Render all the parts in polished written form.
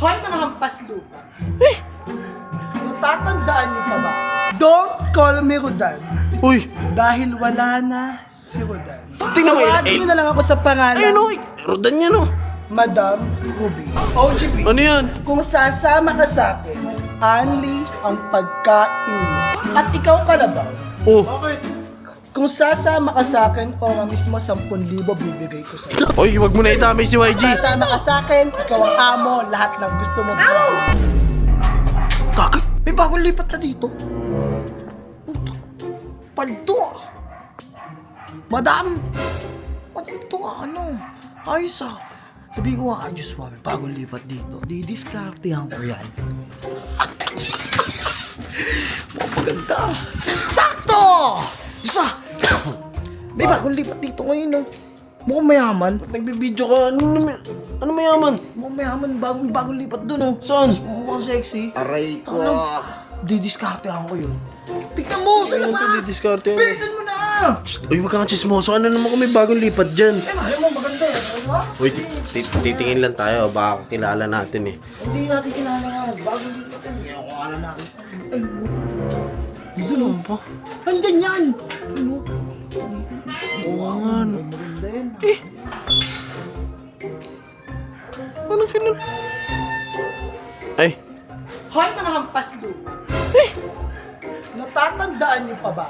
Hoy, mga hampas lupa. Natatandaan niyo pa ba? Don't call me Rodan. Uy, Dahil wala na si Rodan. tingnan mo yun. Tawagin niyo na lang ako sa pangalan. Ayun, uy. Rodan yan, oh. Madam Ruby. OGB. Ano yan? Kung sasama ka sa akin, only ang pagkain mo. At ikaw kalabaw. Oh. Kung sasama ka sa akin, o nga mismo 10,000 bibigay ko sa'yo. Uy, wag mo na itami si YG. Sasama ka sa akin, ikaw ang amo, lahat ng gusto mo. Kaka, may bagong lipat na dito. Paldo. Madam. Madam to ano? Ayos ah. Sabihin ko nga, Diyos mo, may bagong lipat dito. Didiskartehan ko yan. Maganda. Sakto! Isa! May bagong lipat dito ngayon, no? Mukhang mayaman. Nagbibideo ka. Ano mayaman? Mukhang mayaman. Bagong lipat dun, oh. Saan? Mukhang sexy. Aray ko. Didiskartehan ko yun. Tignan mo sa Ayun, labas! sa didiscarte yan. Bilisan mo na! Uy, wag kang chismoso. Ano naman kung may bagong lipat dyan? Eh, mahal mo, maganda eh. Ano ba? Uy, titingin lang tayo. Baka kilala natin eh. Hindi natin kilala nga. Bagong lipat yun. Hindi ako alam natin. Ay, Ano pa? nandyan yan! Ano? Oo nga. Maganda yan. Ano kilala? Ay, Hoy, mga hampas lupa. Natatandaan niyo pa ba?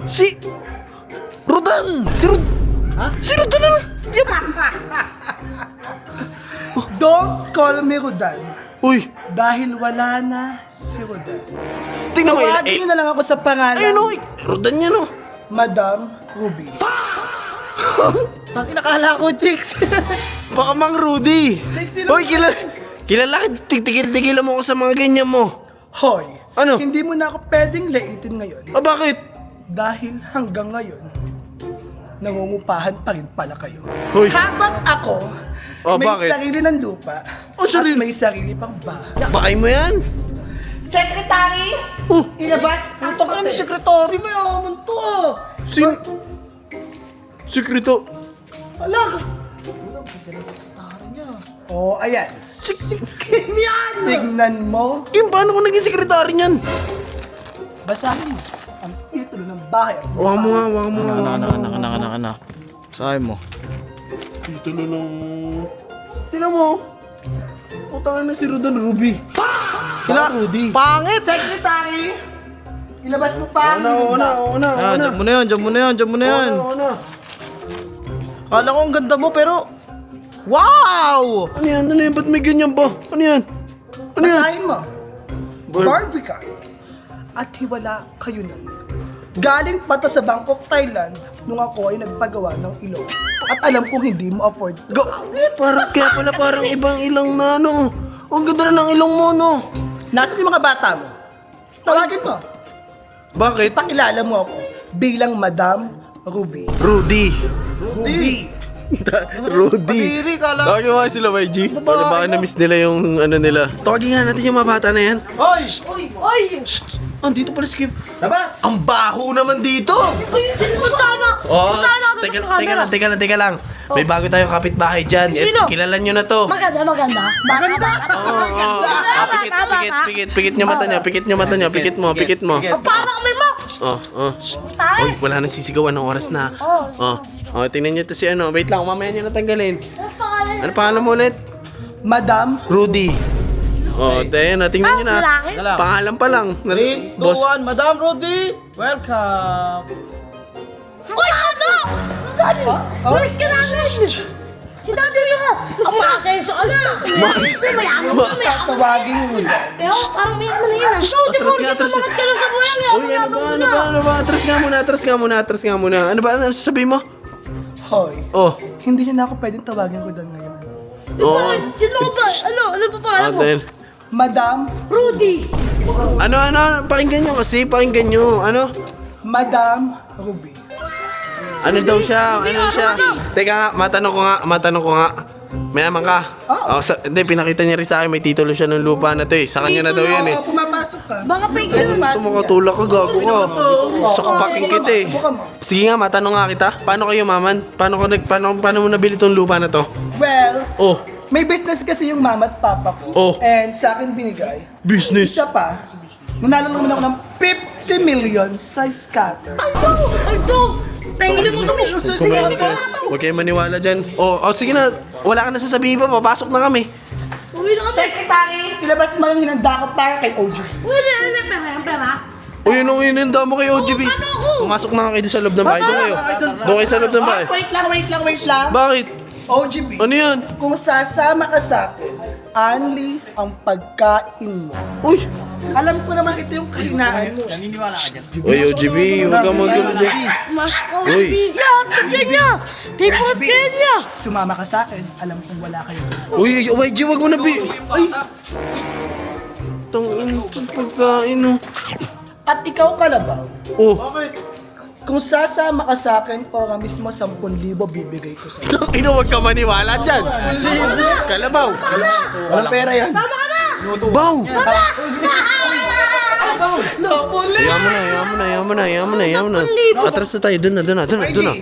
si Rodan! Ha? Si Rodan ano? Don't call me Rodan. Uy, Dahil wala na si Rodan. tingnan mo yun. Tawagin niyo na lang ako sa pangalan. Ayun, uy. Rodan yan, oh. Madam Ruby. Ang inakala ko, chicks. Baka Mang Rudy. Sexy lang. Hoy, kilala ka. Tigil-tigilan mo ako sa mga ganyan mo. Hoy, Ano? hindi mo na ako pwedeng laitin ngayon. Ah, bakit? Dahil hanggang ngayon, nangungupahan pa rin pala kayo. Hoy. Habang ako, Oh, may bakit? sarili ng lupa. Oh, sarili. At may sarili pang bahay. Bakay mo yan? Secretary! Oh, Ilabas Ang takay mo, sekretary, mayaman to ah. Sekreto. Alag! Sekretary niya. Oh, ayan. Kim yan! Tignan mo. Kim, paano ko naging sekretary niyan? Basahin mo ang titulo ng bahay. Waka mo nga, waka mo nga. Anak. Sabi mo. Titulo ng... Tingnan mo. Utang na si Rodan Ruby. Rudy. Pangit! Secretary! Ilabas mo pa ang Una. Diyan mo na yan. Kala ko ang ganda mo pero... Wow! Ano yan? Ba't may ganyan pa? Ano yan? Basahin mo. Barbican. At hiwala kayo nun. Galing pata sa Bangkok, Thailand, nung ako ay nagpagawa ng ilong. At alam kong hindi mo afford. Go! Kaya pala parang ibang ilang na ano. Ang ganda na ng ilong mo, no? Nasaan yung mga bata mo? Tawagin mo. Bakit? Pakilala mo ako bilang Madam Ruby. Rudy. Ruby. Rudy. Kadiri, kala. Tawagin mo nga sila, YG. Baka na-miss nila yung ano nila. Tawagin nga natin yung mga bata na yan. Hoy! Shh! Andito pala si Kim. Labas! Ang baho naman dito! Oh, teka lang. May bago tayong kapitbahay dyan. Sino? Kilala nyo na to. Maganda. Maganda! Pikit nyo mata nyo. Pikit mo. Parang kami mo. Shh. Tayo. Uy, wala nang sisigawan ng oras na. Tingnan nyo to si ano. Wait lang, mamaya nyo natanggalin. Ano pangalan mo ulit? Madam Rudy. Tingnan nyo na. lalaki? Pangalan pa lang. 3, 2, Boss. 1, Madam Rudy! Welcome! Uy, ano? Daddy, where's ka namin? Si Daddy mo. Ang makasenso ka na. Mayaman ka. Tawagin mo na. Pero parang mayaman na yun. So, di ba, Atras bakit ka lang sa buhay? Uy, ano ba? Atras nga muna. Ano ba? Ano sasabihin mo? Hoy, Oh. hindi niyo na ako pwedeng tawagin ko doon ngayon. Sino ko ba? Ano pa pangalan mo? Then, Madam, Rudy. ano, pakinggan nyo kasi, ano? Madam Ruby. Ano daw siya? Teka nga, matanong ko nga. Mayaman ka? Oo. Hindi, pinakita niya rin sa akin, may titulo siya ng lupa na to eh. Sa kanya na daw yan eh. Oo, pumapasok ka. Baka fake yun. Tumakatulak ka, gago ka. Sa kapaking kita eh. Subukan mo. Sige nga, matanong nga kita. Paano kayo maman? Paano mo nabili tong lupa na to? Well, Oh, may business kasi yung mama at papa ko. Oh. And sa akin binigay. Business. Isa pa, nanalo naman ako ng 50 million sa scatter. Aldo! Pengilin mo kami. Huwag kayo maniwala dyan. Oh, sige na. Wala ka na sasabihin pa. Papasok na kami. Uwi na kami. Secretary, ilabas mo yung hinanda ko para kay OG. Uwi na yung pera, yung pera. Uy, yun ang damo kay OGB. Ano ako? Pumasok na kayo doon sa loob ng bahay. Doon kayo. Doon kayo sa loob ng bahay. Wait lang. Bakit? OGB, Ano yan? kung sasama ka sa akin, only ang pagkain mo. Uy! Alam ko naman ito yung kahinaan mo. Uy, OGB, huwag kang magulo dyan. Mas ko. Uy. Bigyan! Bigyan niya! People niya! Sumama ka sa akin, alam kong wala kayo. Uy, YG, huwag mo na Ay! Tangin, itong pagkain, oh. At ikaw, Kalabaw, Oh. kung sasama ka sa akin, ora mismo 10,000 bibigay ko sa'yo. Ino, huwag ka maniwala dyan. Kalabaw. Walang pera yan. Tama ka na! Baw! Hayaan mo na. Yaman na. Atras na tayo, doon na.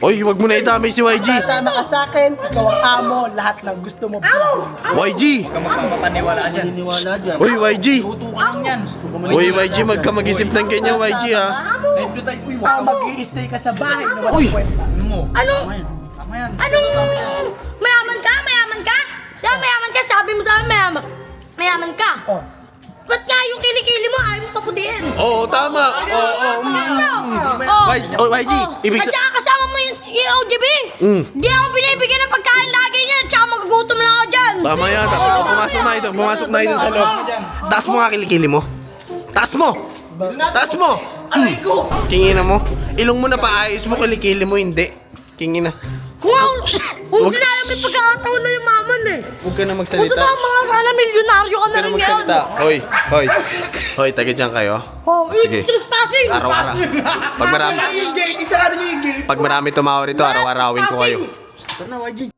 Uy, huwag mo na idamay si YG. Sasama ka sa akin, ikaw ang amo, lahat ng gusto mo. YG! Uy, YG! Uy, YG, magka mag-isip ng ganyan, YG, ha? Mag-i-stay ka sa bahay na walang Uy! kwenta. Anong mayaman ka? Mayaman ka? Diba mayaman ka? Sabi mo sa amin mayaman ka. Oh. Ba't nga yung kilikili mo ayaw mo papudiin? Oo, tama. YG, ibig At saka kasama mo yung OGB. Di ako binibigyan ng pagkain lagi niya. Tsaka magagutom lang ako dyan. Tama yan. Pumasok na ito sa loob. Taas mo nga kilikili mo. Taas mo! Kingina mo. Ilong mo na paayos mo, kilikili mo hindi. Kingina. Kung sinala may pagkakataon na yung maman eh. Huwag ka na Gusto magsalita. na mga sana milyonaryo ka na Huwag ka na rin yan. magsalita. Hoy, taga dyan kayo. Oh, Sige. trespassing. Araw-araw. Pag marami, Yung gate, isa ka na yung gate. pag marami tumawa rito, araw-arawin ko kayo. Tara na, YG.